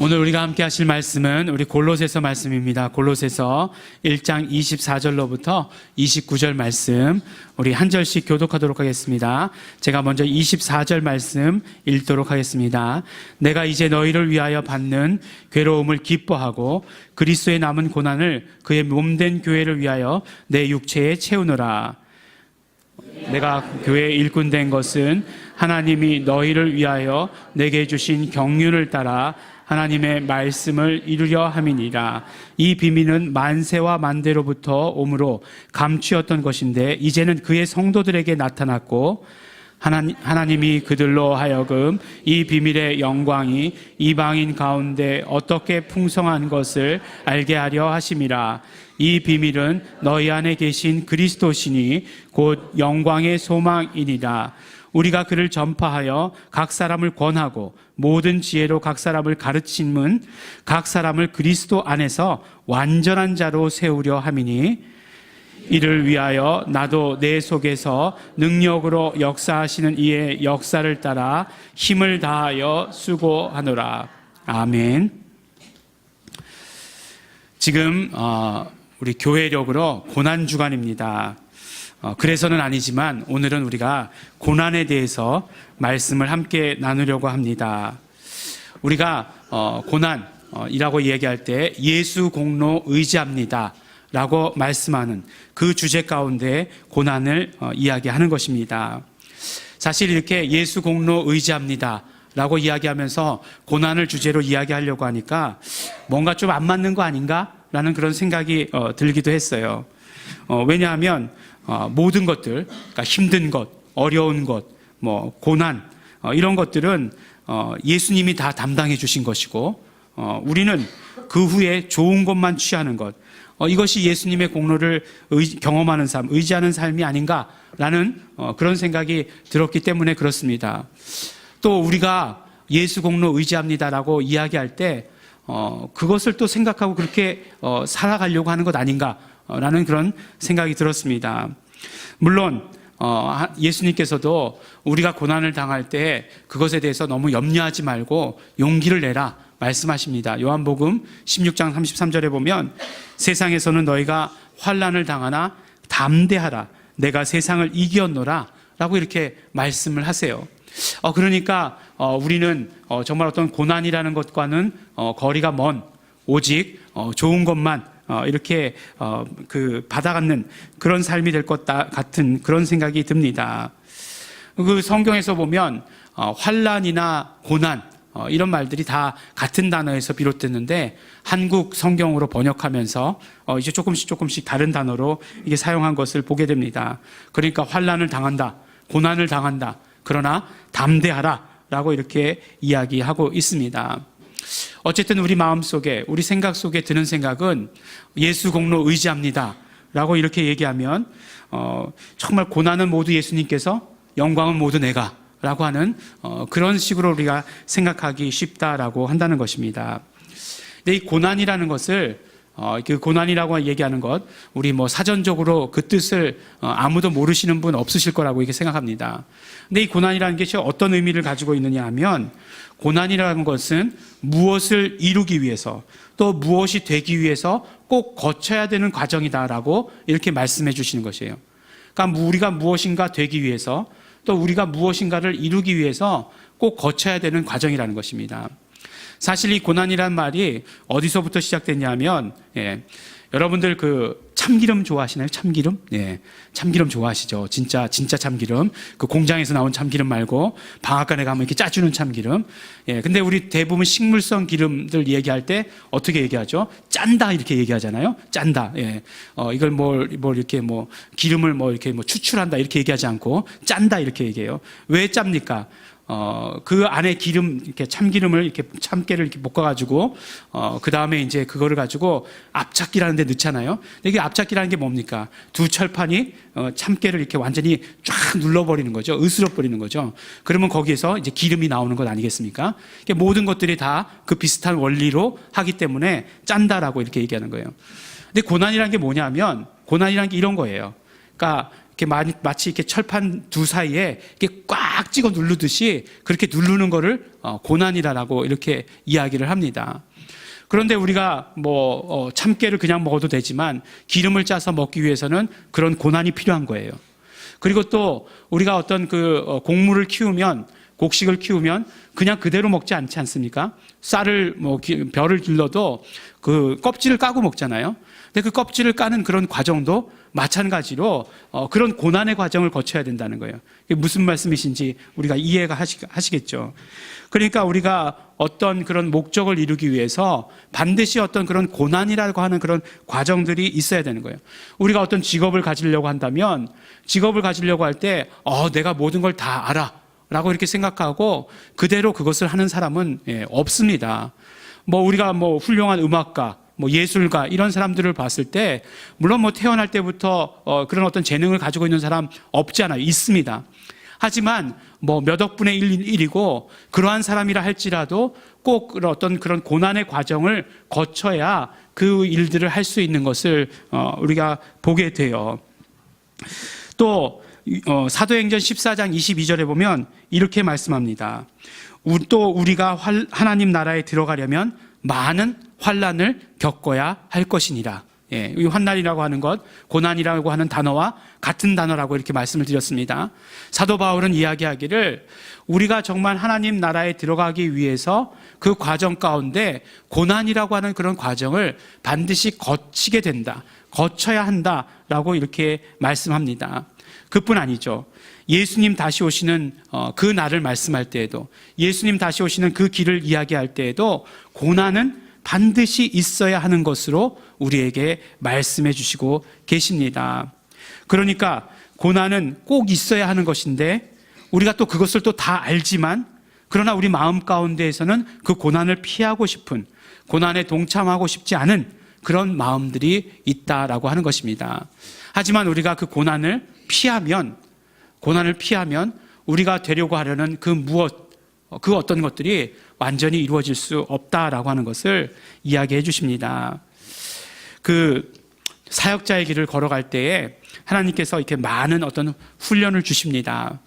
오늘 우리가 함께 하실 말씀은 우리 골로새서 말씀입니다. 골로새서 1장 24절로부터 29절 말씀, 우리 한 절씩 교독하도록 하겠습니다. 제가 먼저 24절 말씀 읽도록 하겠습니다. 내가 이제 너희를 위하여 받는 괴로움을 기뻐하고 그리스도의 남은 고난을 그의 몸된 교회를 위하여 내 육체에 채우노라. 내가 교회의 일꾼 된 것은 하나님이 너희를 위하여 내게 주신 경륜을 따라 하나님의 말씀을 이루려 함이니라. 이 비밀은 만세와 만대로부터 오므로 감추었던 것인데 이제는 그의 성도들에게 나타났고 하나님이 그들로 하여금 이 비밀의 영광이 이방인 가운데 어떻게 풍성한 것을 알게 하려 하심이라. 이 비밀은 너희 안에 계신 그리스도시니 곧 영광의 소망이니라. 우리가 그를 전파하여 각 사람을 권하고 모든 지혜로 각 사람을 가르침은 각 사람을 그리스도 안에서 완전한 자로 세우려 함이니 이를 위하여 나도 내 속에서 능력으로 역사하시는 이의 역사를 따라 힘을 다하여 수고하노라. 아멘. 지금 우리 교회력으로 고난주간입니다. 그래서는 아니지만 오늘은 우리가 고난에 대해서 말씀을 함께 나누려고 합니다. 우리가 고난이라고 얘기할 때 예수 공로 의지합니다 라고 말씀하는 그 주제 가운데 고난을 이야기하는 것입니다. 사실 이렇게 예수 공로 의지합니다 라고 이야기하면서 고난을 주제로 이야기하려고 하니까 뭔가 좀 안 맞는 거 아닌가? 라는 그런 생각이 들기도 했어요. 왜냐하면 모든 것들, 그러니까 힘든 것, 어려운 것, 고난, 이런 것들은 예수님이 다 담당해 주신 것이고, 우리는 그 후에 좋은 것만 취하는 것, 이것이 예수님의 공로를 경험하는 삶, 의지하는 삶이 아닌가라는 그런 생각이 들었기 때문에 그렇습니다. 또 우리가 예수 공로 의지합니다라고 이야기할 때 그것을 또 생각하고 그렇게 살아가려고 하는 것 아닌가라는 그런 생각이 들었습니다. 물론 예수님께서도 우리가 고난을 당할 때 그것에 대해서 너무 염려하지 말고 용기를 내라 말씀하십니다. 요한복음 16장 33절에 보면 세상에서는 너희가 환난을 당하나 담대하라 내가 세상을 이기었노라 라고 이렇게 말씀을 하세요. 그러니까 우리는 정말 어떤 고난이라는 것과는 거리가 먼 오직 좋은 것만 이렇게 받아가는 그런 삶이 될 것 같은 그런 생각이 듭니다. 그 성경에서 보면 환난이나 고난 이런 말들이 다 같은 단어에서 비롯됐는데 한국 성경으로 번역하면서 이제 조금씩 다른 단어로 이게 사용한 것을 보게 됩니다. 그러니까 환난을 당한다, 고난을 당한다. 그러나 담대하라 라고 이렇게 이야기하고 있습니다. 어쨌든 우리 마음속에, 우리 생각 속에 드는 생각은 예수 공로 의지합니다 라고 이렇게 얘기하면 정말 고난은 모두 예수님께서, 영광은 모두 내가 라고 하는 그런 식으로 우리가 생각하기 쉽다라고 한다는 것입니다. 근데 이 고난이라는 것을 그 고난이라고 얘기하는 것, 우리 사전적으로 그 뜻을 아무도 모르시는 분 없으실 거라고 이렇게 생각합니다. 근데 이 고난이라는 것이 어떤 의미를 가지고 있느냐 하면, 고난이라는 것은 무엇을 이루기 위해서 또 무엇이 되기 위해서 꼭 거쳐야 되는 과정이다라고 이렇게 말씀해 주시는 것이에요. 그러니까 우리가 무엇인가 되기 위해서 또 우리가 무엇인가를 이루기 위해서 꼭 거쳐야 되는 과정이라는 것입니다. 사실 이 고난이란 말이 어디서부터 시작됐냐면, 여러분들 참기름 좋아하시나요? 참기름? 참기름 좋아하시죠? 진짜 참기름. 그 공장에서 나온 참기름 말고 방앗간에 가면 이렇게 짜주는 참기름. 근데 우리 대부분 식물성 기름들 얘기할 때 어떻게 얘기하죠? 짠다 이렇게 얘기하잖아요. 짠다. 이걸 이렇게 기름을 이렇게 추출한다 이렇게 얘기하지 않고 짠다 이렇게 얘기해요. 왜 짭니까? 그 안에 기름, 이렇게 참기름을 이렇게 참깨를 이렇게 볶아가지고, 그 다음에 이제 그거를 가지고 앞잡기라는 데 넣잖아요. 이게 앞잡기라는 게 뭡니까? 두 철판이 참깨를 이렇게 완전히 쫙 눌러버리는 거죠. 으스러버리는 거죠. 그러면 거기에서 이제 기름이 나오는 것 아니겠습니까? 모든 것들이 다 그 비슷한 원리로 하기 때문에 짠다라고 이렇게 얘기하는 거예요. 근데 고난이라는 게 뭐냐면, 고난이라는 게 이런 거예요. 그러니까 이렇게 마치 이렇게 철판 두 사이에 이렇게 꽉 찍어 누르듯이 그렇게 누르는 거를 고난이라고 이렇게 이야기를 합니다. 그런데 우리가 참깨를 그냥 먹어도 되지만 기름을 짜서 먹기 위해서는 그런 고난이 필요한 거예요. 그리고 또 우리가 어떤 곡물을 키우면, 곡식을 키우면 그냥 그대로 먹지 않지 않습니까? 쌀을 벼를 길러도 그 껍질을 까고 먹잖아요. 근데 그 껍질을 까는 그런 과정도 마찬가지로 그런 고난의 과정을 거쳐야 된다는 거예요. 이게 무슨 말씀이신지 우리가 이해가 하시겠죠. 그러니까 우리가 어떤 그런 목적을 이루기 위해서 반드시 어떤 그런 고난이라고 하는 그런 과정들이 있어야 되는 거예요. 우리가 어떤 직업을 가지려고 한다면, 직업을 가지려고 할 때 내가 모든 걸 다 알아 라고 이렇게 생각하고 그대로 그것을 하는 사람은 없습니다. 우리가 훌륭한 음악가, 예술가 이런 사람들을 봤을 때 물론 태어날 때부터 그런 어떤 재능을 가지고 있는 사람 없지 않아요. 있습니다. 하지만 몇 억분의 1이고 그러한 사람이라 할지라도 꼭 어떤 그런 고난의 과정을 거쳐야 그 일들을 할 수 있는 것을 우리가 보게 돼요. 또 사도행전 14장 22절에 보면 이렇게 말씀합니다. 또 우리가 하나님 나라에 들어가려면 많은 환난을 겪어야 할 것이니라. 이 환난이라고 하는 것, 고난이라고 하는 단어와 같은 단어라고 이렇게 말씀을 드렸습니다. 사도 바울은 이야기하기를 우리가 정말 하나님 나라에 들어가기 위해서 그 과정 가운데 고난이라고 하는 그런 과정을 반드시 거치게 된다, 거쳐야 한다라고 이렇게 말씀합니다. 그뿐 아니죠. 예수님 다시 오시는 그 날을 말씀할 때에도, 예수님 다시 오시는 그 길을 이야기할 때에도 고난은 반드시 있어야 하는 것으로 우리에게 말씀해 주시고 계십니다. 그러니까 고난은 꼭 있어야 하는 것인데 우리가 또 그것을 또 다 알지만 그러나 우리 마음 가운데에서는 그 고난을 피하고 싶은, 고난에 동참하고 싶지 않은 그런 마음들이 있다라고 하는 것입니다. 하지만 우리가 그 고난을 피하면 우리가 되려고 하려는 그 어떤 것들이 완전히 이루어질 수 없다라고 하는 것을 이야기해 주십니다. 그 사역자의 길을 걸어갈 때에 하나님께서 이렇게 많은 어떤 훈련을 주십니다.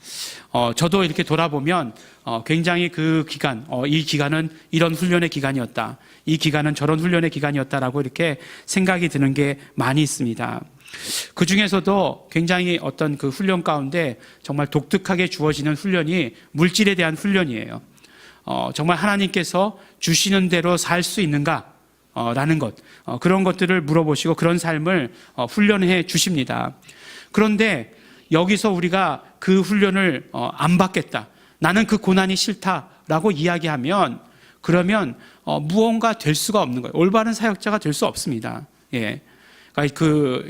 저도 이렇게 돌아보면 굉장히 그 기간, 이 기간은 이런 훈련의 기간이었다, 이 기간은 저런 훈련의 기간이었다라고 이렇게 생각이 드는 게 많이 있습니다. 그 중에서도 굉장히 어떤 그 훈련 가운데 정말 독특하게 주어지는 훈련이 물질에 대한 훈련이에요. 정말 하나님께서 주시는 대로 살 수 있는가? 라는 것, 그런 것들을 물어보시고 그런 삶을 훈련해 주십니다. 그런데 여기서 우리가 그 훈련을 안 받겠다, 나는 그 고난이 싫다라고 이야기하면 그러면 무언가 될 수가 없는 거예요. 올바른 사역자가 될 수 없습니다. 예.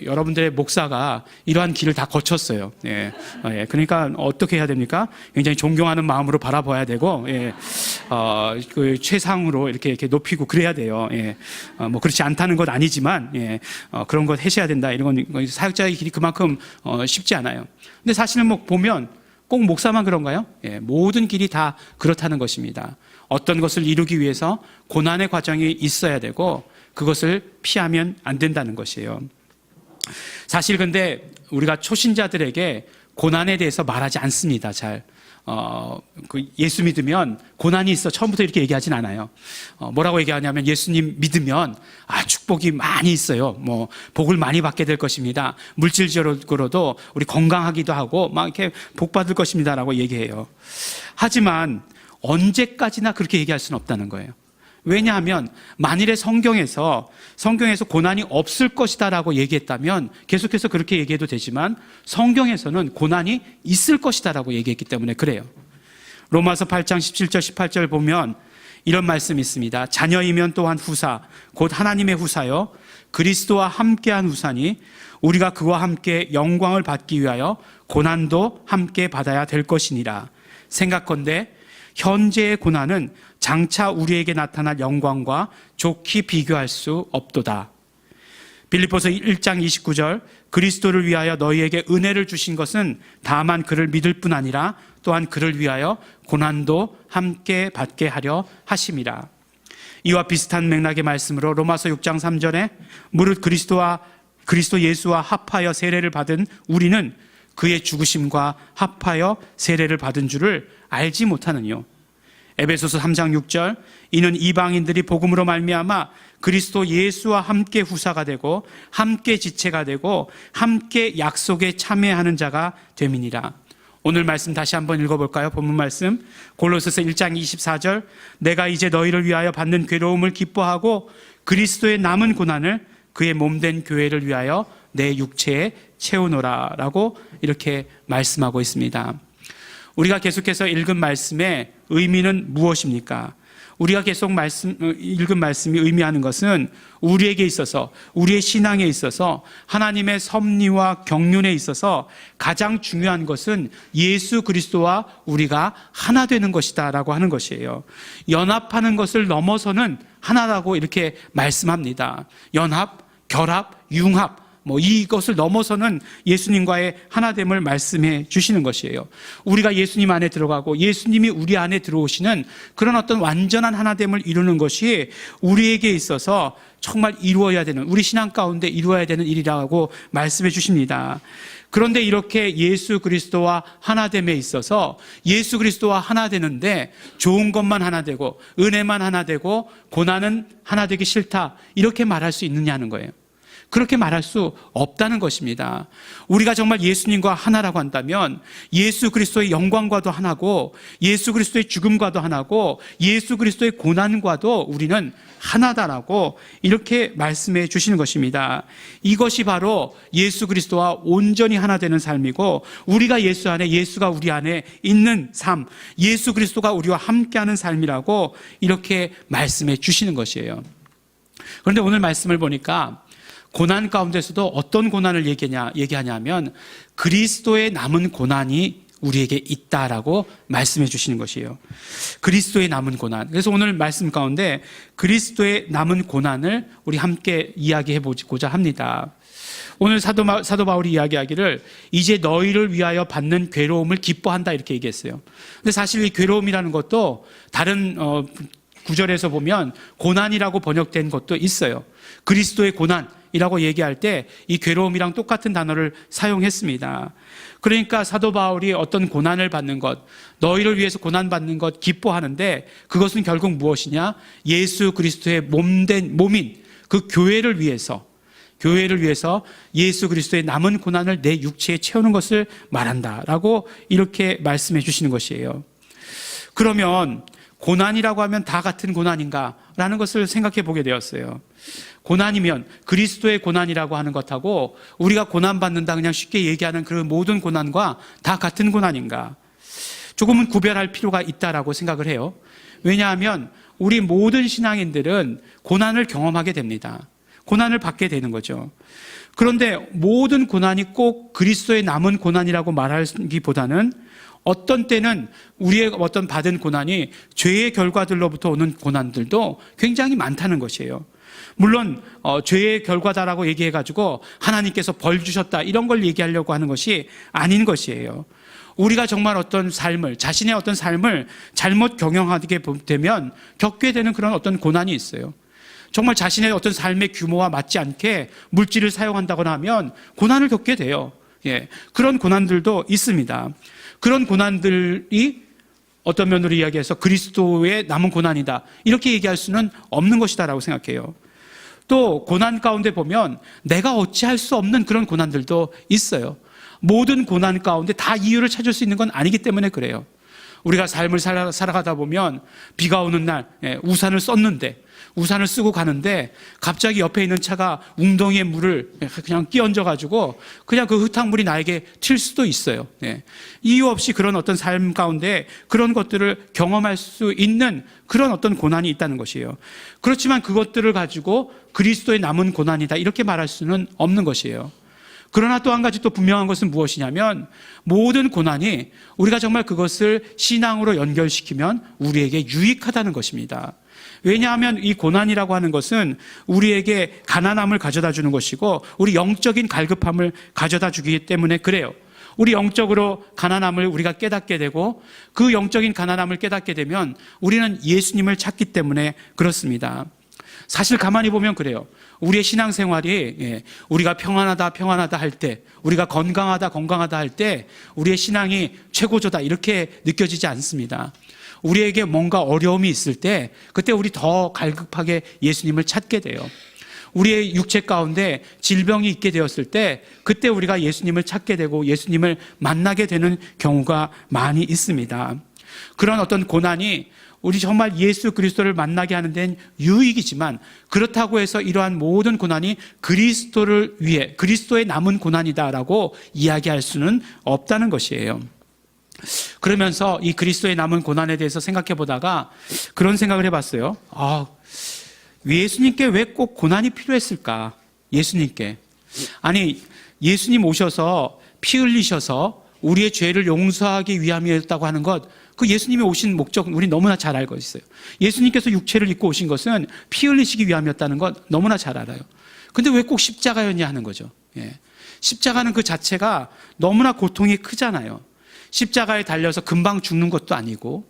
여러분들의 목사가 이러한 길을 다 거쳤어요. 예. 그러니까 어떻게 해야 됩니까? 굉장히 존경하는 마음으로 바라봐야 되고, 그 최상으로 이렇게 높이고 그래야 돼요. 예. 그렇지 않다는 건 아니지만, 그런 것 하셔야 된다. 이런 건 사역자의 길이 그만큼 쉽지 않아요. 근데 사실은 보면 꼭 목사만 그런가요? 모든 길이 다 그렇다는 것입니다. 어떤 것을 이루기 위해서 고난의 과정이 있어야 되고 그것을 피하면 안 된다는 것이에요. 사실 근데 우리가 초신자들에게 고난에 대해서 말하지 않습니다. 잘. 예수 믿으면 고난이 있어 처음부터 이렇게 얘기하진 않아요. 뭐라고 얘기하냐면 예수님 믿으면 축복이 많이 있어요. 복을 많이 받게 될 것입니다. 물질적으로도 우리 건강하기도 하고 막 이렇게 복 받을 것입니다라고 얘기해요. 하지만 언제까지나 그렇게 얘기할 수는 없다는 거예요. 왜냐하면 만일에 성경에서 고난이 없을 것이다라고 얘기했다면 계속해서 그렇게 얘기해도 되지만 성경에서는 고난이 있을 것이다라고 얘기했기 때문에 그래요. 로마서 8장 17절 18절 보면 이런 말씀이 있습니다. 자녀이면 또한 후사 곧 하나님의 후사여 그리스도와 함께한 후사니 우리가 그와 함께 영광을 받기 위하여 고난도 함께 받아야 될 것이니라. 생각건대 현재의 고난은 장차 우리에게 나타날 영광과 좋게 비교할 수 없도다. 빌립보서 1장 29절 그리스도를 위하여 너희에게 은혜를 주신 것은 다만 그를 믿을 뿐 아니라 또한 그를 위하여 고난도 함께 받게 하려 하심이라. 이와 비슷한 맥락의 말씀으로 로마서 6장 3절에 무릇 그리스도 예수와 합하여 세례를 받은 우리는 그의 죽으심과 합하여 세례를 받은 줄을 알지 못하느뇨. 에베소서 3장 6절, 이는 이방인들이 복음으로 말미암아 그리스도 예수와 함께 후사가 되고 함께 지체가 되고 함께 약속에 참여하는 자가 됨이니라. 오늘 말씀 다시 한번 읽어볼까요? 본문 말씀 골로새서 1장 24절, 내가 이제 너희를 위하여 받는 괴로움을 기뻐하고 그리스도의 남은 고난을 그의 몸된 교회를 위하여 내 육체에 채우노라 라고 이렇게 말씀하고 있습니다. 우리가 계속해서 읽은 말씀의 의미는 무엇입니까? 우리가 계속 읽은 말씀이 의미하는 것은 우리에게 있어서, 우리의 신앙에 있어서, 하나님의 섭리와 경륜에 있어서 가장 중요한 것은 예수 그리스도와 우리가 하나 되는 것이다 라고 하는 것이에요. 연합하는 것을 넘어서는 하나라고 이렇게 말씀합니다. 연합, 결합, 융합, 이것을 넘어서는 예수님과의 하나됨을 말씀해 주시는 것이에요. 우리가 예수님 안에 들어가고 예수님이 우리 안에 들어오시는 그런 어떤 완전한 하나됨을 이루는 것이 우리에게 있어서 정말 이루어야 되는, 우리 신앙 가운데 이루어야 되는 일이라고 말씀해 주십니다. 그런데 이렇게 예수 그리스도와 하나됨에 있어서 예수 그리스도와 하나 되는데 좋은 것만 하나 되고 은혜만 하나 되고 고난은 하나 되기 싫다, 이렇게 말할 수 있느냐는 거예요. 그렇게 말할 수 없다는 것입니다. 우리가 정말 예수님과 하나라고 한다면 예수 그리스도의 영광과도 하나고 예수 그리스도의 죽음과도 하나고 예수 그리스도의 고난과도 우리는 하나다라고 이렇게 말씀해 주시는 것입니다. 이것이 바로 예수 그리스도와 온전히 하나 되는 삶이고 우리가 예수 안에, 예수가 우리 안에 있는 삶, 예수 그리스도가 우리와 함께하는 삶이라고 이렇게 말씀해 주시는 것이에요. 그런데 오늘 말씀을 보니까 고난 가운데서도 어떤 고난을 얘기하냐면 그리스도의 남은 고난이 우리에게 있다라고 말씀해 주시는 것이에요. 그리스도의 남은 고난. 그래서 오늘 말씀 가운데 그리스도의 남은 고난을 우리 함께 이야기해 보고자 합니다. 오늘 사도 바울이 이야기하기를 이제 너희를 위하여 받는 괴로움을 기뻐한다 이렇게 얘기했어요. 근데 사실 이 괴로움이라는 것도 다른 구절에서 보면 고난이라고 번역된 것도 있어요. 그리스도의 고난이라고 얘기할 때 이 괴로움이랑 똑같은 단어를 사용했습니다. 그러니까 사도 바울이 어떤 고난을 받는 것, 너희를 위해서 고난받는 것 기뻐하는데 그것은 결국 무엇이냐? 예수 그리스도의 몸인 그 교회를 위해서 예수 그리스도의 남은 고난을 내 육체에 채우는 것을 말한다라고 이렇게 말씀해 주시는 것이에요. 그러면 고난이라고 하면 다 같은 고난인가라는 것을 생각해 보게 되었어요. 고난이면 그리스도의 고난이라고 하는 것하고 우리가 고난받는다 그냥 쉽게 얘기하는 그 모든 고난과 다 같은 고난인가? 조금은 구별할 필요가 있다라고 생각을 해요. 왜냐하면 우리 모든 신앙인들은 고난을 경험하게 됩니다. 고난을 받게 되는 거죠. 그런데 모든 고난이 꼭 그리스도의 남은 고난이라고 말하기보다는 어떤 때는 우리의 어떤 받은 고난이 죄의 결과들로부터 오는 고난들도 굉장히 많다는 것이에요. 물론 죄의 결과다라고 얘기해가지고 하나님께서 벌 주셨다 이런 걸 얘기하려고 하는 것이 아닌 것이에요. 우리가 정말 어떤 삶을, 자신의 어떤 삶을 잘못 경영하게 되면 겪게 되는 그런 어떤 고난이 있어요. 정말 자신의 어떤 삶의 규모와 맞지 않게 물질을 사용한다거나 하면 고난을 겪게 돼요. 그런 고난들도 있습니다. 그런 고난들이 어떤 면으로 이야기해서 그리스도의 남은 고난이다 이렇게 얘기할 수는 없는 것이다라고 생각해요. 또 고난 가운데 보면 내가 어찌할 수 없는 그런 고난들도 있어요. 모든 고난 가운데 다 이유를 찾을 수 있는 건 아니기 때문에 그래요. 우리가 삶을 살아가다 보면 비가 오는 날 우산을 썼는데 우산을 쓰고 가는데 갑자기 옆에 있는 차가 웅덩이에 물을 그냥 끼얹어가지고 그냥 그 흙탕물이 나에게 튈 수도 있어요. 이유 없이 그런 어떤 삶 가운데 그런 것들을 경험할 수 있는 그런 어떤 고난이 있다는 것이에요. 그렇지만 그것들을 가지고 그리스도의 남은 고난이다 이렇게 말할 수는 없는 것이에요. 그러나 또 한 가지 또 분명한 것은 무엇이냐면 모든 고난이 우리가 정말 그것을 신앙으로 연결시키면 우리에게 유익하다는 것입니다. 왜냐하면 이 고난이라고 하는 것은 우리에게 가난함을 가져다 주는 것이고 우리 영적인 갈급함을 가져다 주기 때문에 그래요. 우리 영적으로 가난함을 우리가 깨닫게 되고 그 영적인 가난함을 깨닫게 되면 우리는 예수님을 찾기 때문에 그렇습니다. 사실 가만히 보면 그래요. 우리의 신앙생활이 우리가 평안하다 할 때, 우리가 건강하다 할 때 우리의 신앙이 최고조다 이렇게 느껴지지 않습니다. 우리에게 뭔가 어려움이 있을 때 그때 우리 더 갈급하게 예수님을 찾게 돼요. 우리의 육체 가운데 질병이 있게 되었을 때 그때 우리가 예수님을 찾게 되고 예수님을 만나게 되는 경우가 많이 있습니다. 그런 어떤 고난이 우리 정말 예수 그리스도를 만나게 하는 데는 유익이지만 그렇다고 해서 이러한 모든 고난이 그리스도를 위해 그리스도의 남은 고난이다라고 이야기할 수는 없다는 것이에요. 그러면서 이 그리스도의 남은 고난에 대해서 생각해 보다가 그런 생각을 해봤어요. 예수님께 왜 꼭 고난이 필요했을까? 예수님께. 아니, 예수님 오셔서 피 흘리셔서 우리의 죄를 용서하기 위함이었다고 하는 것, 그 예수님이 오신 목적 우리 너무나 잘 알고 있어요. 예수님께서 육체를 입고 오신 것은 피 흘리시기 위함이었다는 것 너무나 잘 알아요. 근데 왜 꼭 십자가였냐 하는 거죠. 십자가는 그 자체가 너무나 고통이 크잖아요. 십자가에 달려서 금방 죽는 것도 아니고,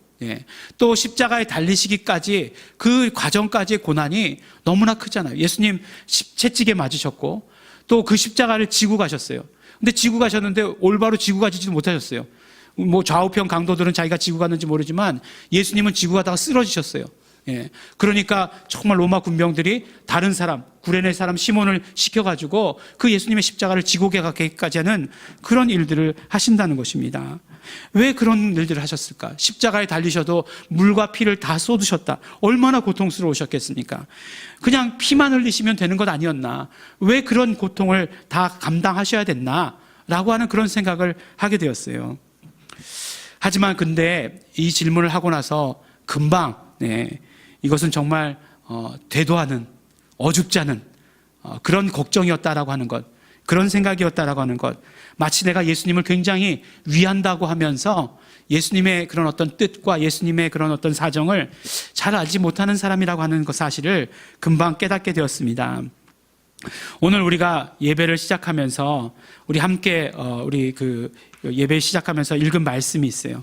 또 십자가에 달리시기까지 그 과정까지의 고난이 너무나 크잖아요. 예수님 채찍에 맞으셨고 또 그 십자가를 지고 가셨어요. 근데 지고 가셨는데 올바로 지고 가지지도 못하셨어요. 뭐 좌우편 강도들은 자기가 지고 갔는지 모르지만 예수님은 지고 가다가 쓰러지셨어요. 그러니까 정말 로마 군병들이 다른 사람, 구레네 사람 시몬을 시켜가지고 그 예수님의 십자가를 지고 가기까지 하는 그런 일들을 하신다는 것입니다. 왜 그런 일들을 하셨을까? 십자가에 달리셔도 물과 피를 다 쏟으셨다. 얼마나 고통스러우셨겠습니까? 그냥 피만 흘리시면 되는 것 아니었나? 왜 그런 고통을 다 감당하셔야 됐나? 라고 하는 그런 생각을 하게 되었어요. 하지만 근데 이 질문을 하고 나서 금방 이것은 정말 되도 않은 어줍지 않은 그런 걱정이었다라고 하는 것, 그런 생각이었다라고 하는 것, 마치 내가 예수님을 굉장히 위한다고 하면서 예수님의 그런 어떤 뜻과 예수님의 그런 어떤 사정을 잘 알지 못하는 사람이라고 하는 것 사실을 금방 깨닫게 되었습니다. 오늘 우리가 예배를 시작하면서 우리 함께 우리 그 예배 시작하면서 읽은 말씀이 있어요.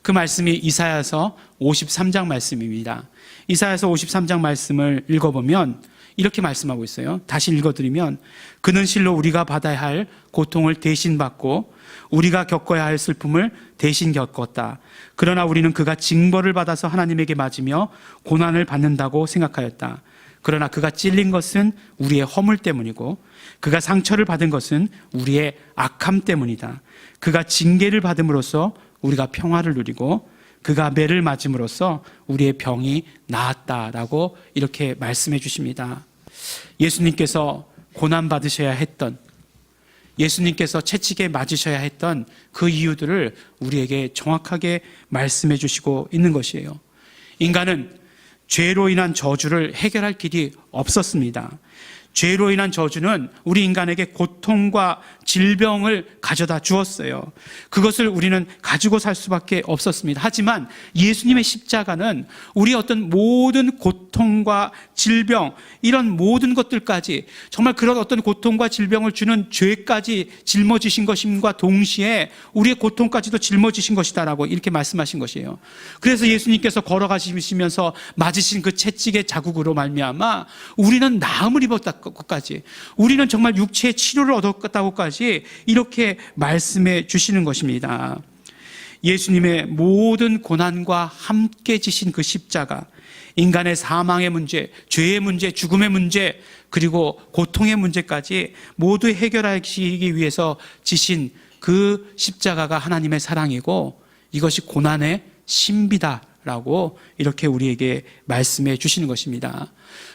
그 말씀이 이사야서 53장 말씀입니다. 이사야서 53장 말씀을 읽어보면 이렇게 말씀하고 있어요. 다시 읽어드리면 그는 실로 우리가 받아야 할 고통을 대신 받고 우리가 겪어야 할 슬픔을 대신 겪었다. 그러나 우리는 그가 징벌을 받아서 하나님에게 맞으며 고난을 받는다고 생각하였다. 그러나 그가 찔린 것은 우리의 허물 때문이고 그가 상처를 받은 것은 우리의 악함 때문이다. 그가 징계를 받음으로써 우리가 평화를 누리고 그가 매를 맞음으로써 우리의 병이 나았다라고 이렇게 말씀해 주십니다. 예수님께서 고난받으셔야 했던, 예수님께서 채찍에 맞으셔야 했던 그 이유들을 우리에게 정확하게 말씀해 주시고 있는 것이에요. 인간은 죄로 인한 저주를 해결할 길이 없었습니다. 죄로 인한 저주는 우리 인간에게 고통과 질병을 가져다 주었어요. 그것을 우리는 가지고 살 수밖에 없었습니다. 하지만 예수님의 십자가는 우리의 어떤 모든 고통과 질병, 이런 모든 것들까지, 정말 그런 어떤 고통과 질병을 주는 죄까지 짊어지신 것임과 동시에 우리의 고통까지도 짊어지신 것이다라고 이렇게 말씀하신 것이에요. 그래서 예수님께서 걸어가시면서 맞으신 그 채찍의 자국으로 말미암아 우리는 나음을 입었다고까지, 우리는 정말 육체의 치료를 얻었다고까지 이렇게 말씀해 주시는 것입니다. 예수님의 모든 고난과 함께 지신 그 십자가, 인간의 사망의 문제, 죄의 문제, 죽음의 문제, 그리고 고통의 문제까지 모두 해결하시기 위해서 지신 그 십자가가 하나님의 사랑이고 이것이 고난의 신비다라고 이렇게 우리에게 말씀해 주시는 것입니다.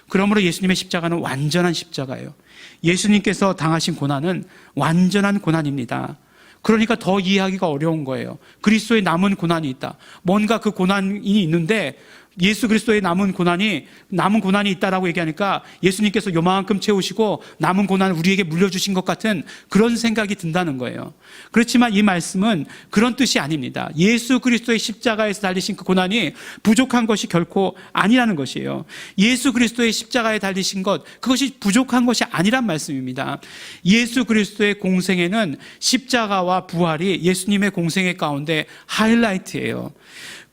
그러므로 예수님의 십자가는 완전한 십자가예요. 예수님께서 당하신 고난은 완전한 고난입니다. 그러니까 더 이해하기가 어려운 거예요. 그리스도의 남은 고난이 있다. 뭔가 그 고난이 있는데 예수 그리스도의 남은 고난이 있다라고 얘기하니까 예수님께서 요만큼 채우시고 남은 고난을 우리에게 물려주신 것 같은 그런 생각이 든다는 거예요. 그렇지만 이 말씀은 그런 뜻이 아닙니다. 예수 그리스도의 십자가에서 달리신 그 고난이 부족한 것이 결코 아니라는 것이에요. 예수 그리스도의 십자가에 달리신 것, 그것이 부족한 것이 아니란 말씀입니다. 예수 그리스도의 공생애는 십자가와 부활이 예수님의 공생애 가운데 하이라이트예요.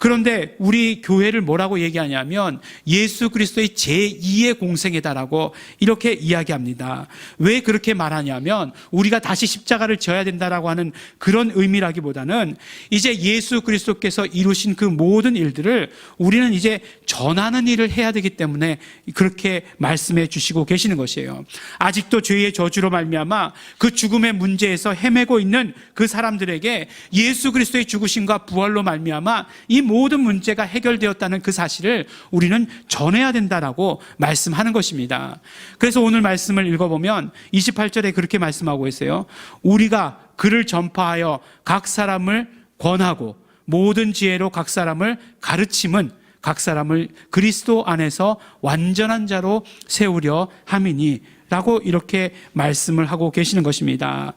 그런데 우리 교회를 뭐라고 얘기하냐면 예수 그리스도의 제2의 공생애다라고 이렇게 이야기합니다. 왜 그렇게 말하냐면 우리가 다시 십자가를 져야 된다라고 하는 그런 의미라기보다는 이제 예수 그리스도께서 이루신 그 모든 일들을 우리는 이제 전하는 일을 해야 되기 때문에 그렇게 말씀해 주시고 계시는 것이에요. 아직도 죄의 저주로 말미암아 그 죽음의 문제에서 헤매고 있는 그 사람들에게 예수 그리스도의 죽으심과 부활로 말미암아 이 모든 문제가 해결되었다는 그 사실을 우리는 전해야 된다라고 말씀하는 것입니다. 그래서 오늘 말씀을 읽어보면 28절에 그렇게 말씀하고 있어요. 우리가 그를 전파하여 각 사람을 권하고 모든 지혜로 각 사람을 가르침은 각 사람을 그리스도 안에서 완전한 자로 세우려 함이니 라고 이렇게 말씀을 하고 계시는 것입니다.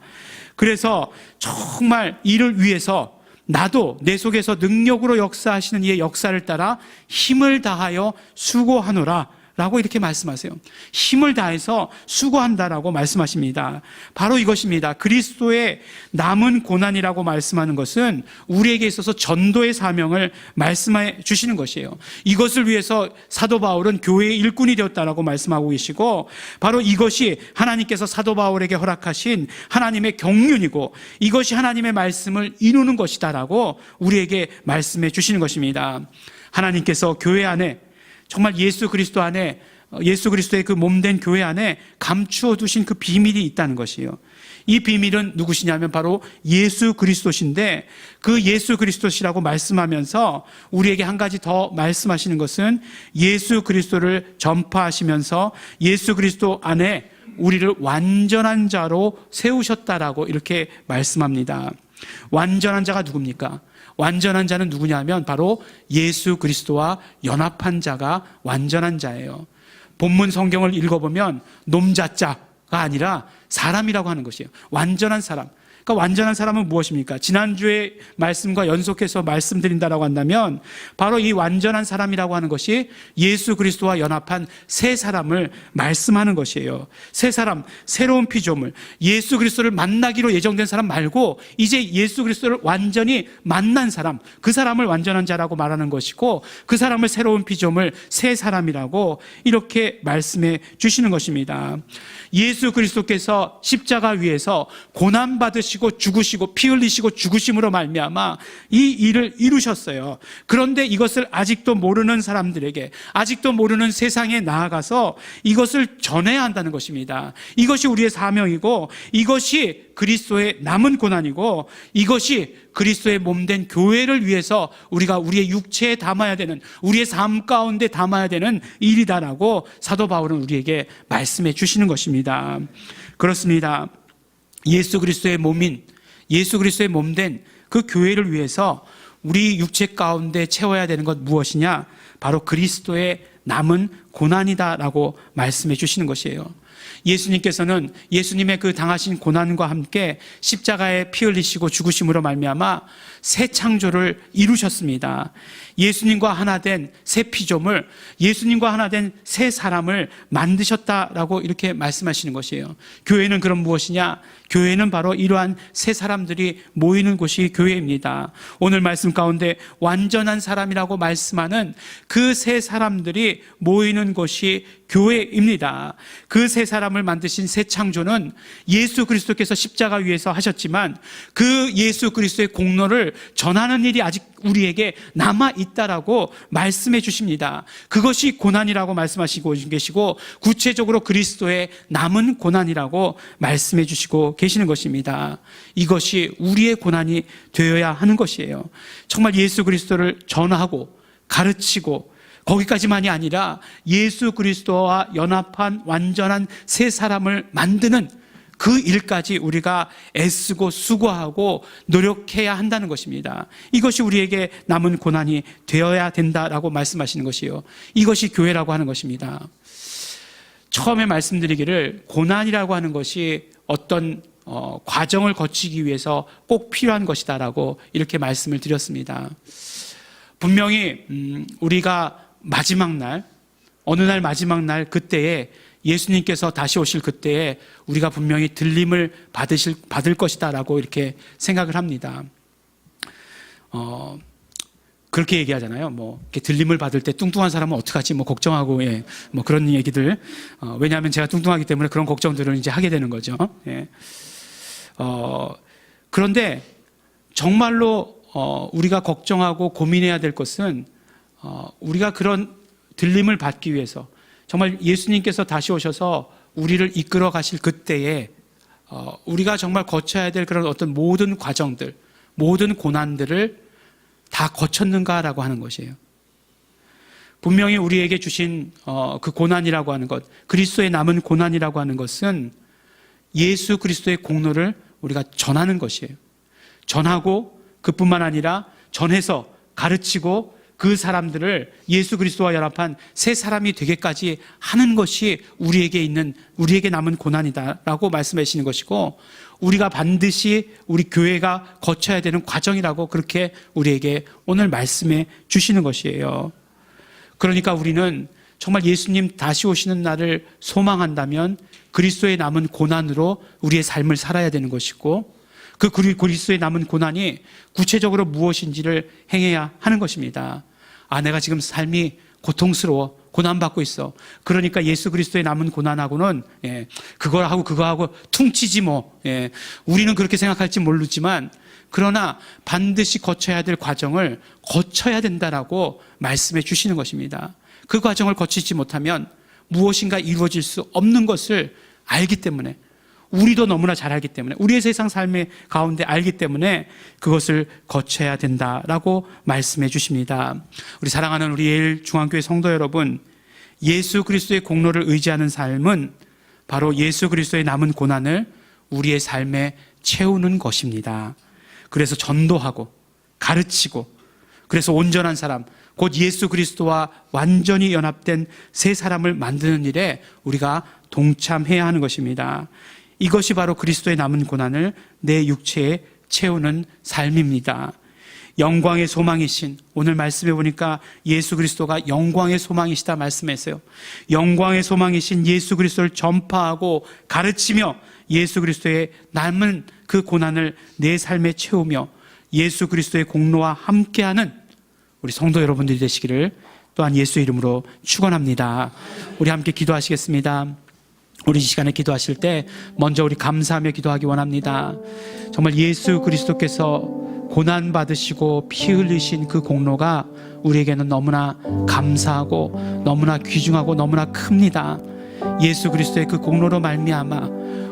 그래서 정말 이를 위해서 나도 내 속에서 능력으로 역사하시는 이의 역사를 따라 힘을 다하여 수고하노라 라고 이렇게 말씀하세요. 힘을 다해서 수고한다라고 말씀하십니다. 바로 이것입니다. 그리스도의 남은 고난이라고 말씀하는 것은 우리에게 있어서 전도의 사명을 말씀해 주시는 것이에요. 이것을 위해서 사도 바울은 교회의 일꾼이 되었다라고 말씀하고 계시고, 바로 이것이 하나님께서 사도 바울에게 허락하신 하나님의 경륜이고 이것이 하나님의 말씀을 이루는 것이다라고 우리에게 말씀해 주시는 것입니다. 하나님께서 교회 안에 정말 예수 그리스도 안에, 예수 그리스도의 그 몸된 교회 안에 감추어 두신 그 비밀이 있다는 것이에요. 이 비밀은 누구시냐면 바로 예수 그리스도신데, 그 예수 그리스도시라고 말씀하면서 우리에게 한 가지 더 말씀하시는 것은 예수 그리스도를 전파하시면서 예수 그리스도 안에 우리를 완전한 자로 세우셨다라고 이렇게 말씀합니다. 완전한 자가 누굽니까? 완전한 자는 누구냐면 바로 예수 그리스도와 연합한 자가 완전한 자예요. 본문 성경을 읽어보면 놈자자가 아니라 사람이라고 하는 것이에요. 완전한 사람. 그러니까 완전한 사람은 무엇입니까? 지난주에 말씀과 연속해서 말씀드린다라고 한다면 바로 이 완전한 사람이라고 하는 것이 예수 그리스도와 연합한 새 사람을 말씀하는 것이에요. 새 사람, 새로운 피조물, 예수 그리스도를 만나기로 예정된 사람 말고 이제 예수 그리스도를 완전히 만난 사람, 그 사람을 완전한 자라고 말하는 것이고, 그 사람을 새로운 피조물, 새 사람이라고 이렇게 말씀해 주시는 것입니다. 예수 그리스도께서 십자가 위에서 고난받으시고 죽으시고 피 흘리시고 죽으심으로 말미암아 이 일을 이루셨어요. 그런데 이것을 아직도 모르는 사람들에게, 아직도 모르는 세상에 나아가서 이것을 전해야 한다는 것입니다. 이것이 우리의 사명이고 이것이 그리스도의 남은 고난이고 이것이 그리스도의 몸된 교회를 위해서 우리가 우리의 육체에 담아야 되는, 우리의 삶 가운데 담아야 되는 일이다라고 사도 바울은 우리에게 말씀해 주시는 것입니다. 그렇습니다. 예수 그리스도의 몸인, 예수 그리스도의 몸된 그 교회를 위해서 우리 육체 가운데 채워야 되는 것 무엇이냐? 바로 그리스도의 남은 고난이다라고 말씀해 주시는 것이에요. 예수님께서는 예수님의 그 당하신 고난과 함께 십자가에 피 흘리시고 죽으심으로 말미암아 새 창조를 이루셨습니다. 예수님과 하나 된 새 피조물, 예수님과 하나 된 새 사람을 만드셨다라고 이렇게 말씀하시는 것이에요. 교회는 그럼 무엇이냐? 교회는 바로 이러한 새 사람들이 모이는 곳이 교회입니다. 오늘 말씀 가운데 완전한 사람이라고 말씀하는 그 새 사람들이 모이는 곳이 교회입니다. 그 새 사람을 만드신 새 창조는 예수 그리스도께서 십자가 위에서 하셨지만 그 예수 그리스도의 공로를 전하는 일이 아직 우리에게 남아있다라고 말씀해 주십니다. 그것이 고난이라고 말씀하시고 계시고 구체적으로 그리스도의 남은 고난이라고 말씀해 주시고 계시는 것입니다. 이것이 우리의 고난이 되어야 하는 것이에요. 정말 예수 그리스도를 전하고 가르치고 거기까지만이 아니라 예수 그리스도와 연합한 완전한 새 사람을 만드는 그 일까지 우리가 애쓰고 수고하고 노력해야 한다는 것입니다. 이것이 우리에게 남은 고난이 되어야 된다라고 말씀하시는 것이요, 이것이 교회라고 하는 것입니다. 처음에 말씀드리기를 고난이라고 하는 것이 어떤 과정을 거치기 위해서 꼭 필요한 것이다라고 이렇게 말씀을 드렸습니다. 분명히 우리가 마지막 날, 어느 날 마지막 날 그때에 예수님께서 다시 오실 그때에 우리가 분명히 들림을 받을 것이다라고 이렇게 생각을 합니다. 그렇게 얘기하잖아요. 뭐 이렇게 들림을 받을 때 뚱뚱한 사람은 어떡하지? 뭐 걱정하고, 예, 뭐 그런 얘기들. 왜냐하면 제가 뚱뚱하기 때문에 그런 걱정들을 이제 하게 되는 거죠. 예. 그런데 정말로 우리가 걱정하고 고민해야 될 것은 우리가 그런 들림을 받기 위해서 정말 예수님께서 다시 오셔서 우리를 이끌어 가실 그때에 우리가 정말 거쳐야 될 그런 어떤 모든 과정들, 모든 고난들을 다 거쳤는가라고 하는 것이에요. 분명히 우리에게 주신 그 고난이라고 하는 것, 그리스도의 남은 고난이라고 하는 것은 예수 그리스도의 공로를 우리가 전하는 것이에요. 전하고 그뿐만 아니라 전해서 가르치고 그 사람들을 예수 그리스도와 연합한 새 사람이 되게까지 하는 것이 우리에게 남은 고난이다라고 말씀하시는 것이고, 우리가 반드시 우리 교회가 거쳐야 되는 과정이라고 그렇게 우리에게 오늘 말씀해 주시는 것이에요. 그러니까 우리는 정말 예수님 다시 오시는 날을 소망한다면 그리스도의 남은 고난으로 우리의 삶을 살아야 되는 것이고, 그 그리스도의 남은 고난이 구체적으로 무엇인지를 행해야 하는 것입니다. 내가 지금 삶이 고통스러워, 고난받고 있어. 그러니까 예수 그리스도의 남은 고난하고는 그거 하고 퉁치지 뭐. 우리는 그렇게 생각할지 모르지만, 그러나 반드시 거쳐야 될 과정을 거쳐야 된다라고 말씀해 주시는 것입니다. 그 과정을 거치지 못하면 무엇인가 이루어질 수 없는 것을 알기 때문에, 우리도 너무나 잘 알기 때문에, 우리의 세상 삶의 가운데 알기 때문에 그것을 거쳐야 된다라고 말씀해 주십니다. 우리 사랑하는 우리 예일 중앙교회 성도 여러분, 예수 그리스도의 공로를 의지하는 삶은 바로 예수 그리스도의 남은 고난을 우리의 삶에 채우는 것입니다. 그래서 전도하고 가르치고, 그래서 온전한 사람, 곧 예수 그리스도와 완전히 연합된 새 사람을 만드는 일에 우리가 동참해야 하는 것입니다. 이것이 바로 그리스도의 남은 고난을 내 육체에 채우는 삶입니다. 영광의 소망이신, 오늘 말씀해 보니까 예수 그리스도가 영광의 소망이시다 말씀했어요. 영광의 소망이신 예수 그리스도를 전파하고 가르치며 예수 그리스도의 남은 그 고난을 내 삶에 채우며 예수 그리스도의 공로와 함께하는 우리 성도 여러분들이 되시기를 또한 예수의 이름으로 축원합니다. 우리 함께 기도하시겠습니다. 우리 이 시간에 기도하실 때 먼저 우리 감사하며 기도하기 원합니다. 정말 예수 그리스도께서 고난 받으시고 피 흘리신 그 공로가 우리에게는 너무나 감사하고 너무나 귀중하고 너무나 큽니다. 예수 그리스도의 그 공로로 말미암아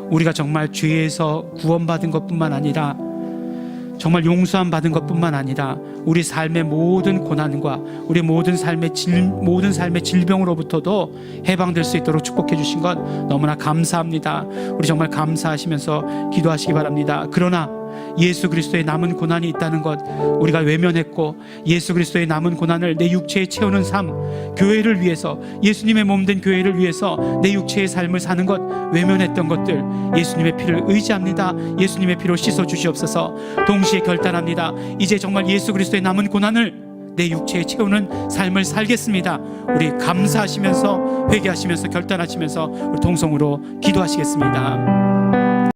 우리가 정말 죄에서 구원받은 것뿐만 아니라 정말 용서함 받은 것뿐만 아니라 우리 삶의 모든 고난과 우리 모든 삶의 질병으로부터도 해방될 수 있도록 축복해 주신 것 너무나 감사합니다. 우리 정말 감사하시면서 기도하시기 바랍니다. 그러나 예수 그리스도의 남은 고난이 있다는 것 우리가 외면했고, 예수 그리스도의 남은 고난을 내 육체에 채우는 삶, 교회를 위해서, 예수님의 몸된 교회를 위해서 내 육체의 삶을 사는 것 외면했던 것들, 예수님의 피를 의지합니다. 예수님의 피로 씻어 주시옵소서. 동시에 결단합니다. 이제 정말 예수 그리스도의 남은 고난을 내 육체에 채우는 삶을 살겠습니다. 우리 감사하시면서 회개하시면서 결단하시면서 우리 동성으로 기도하시겠습니다.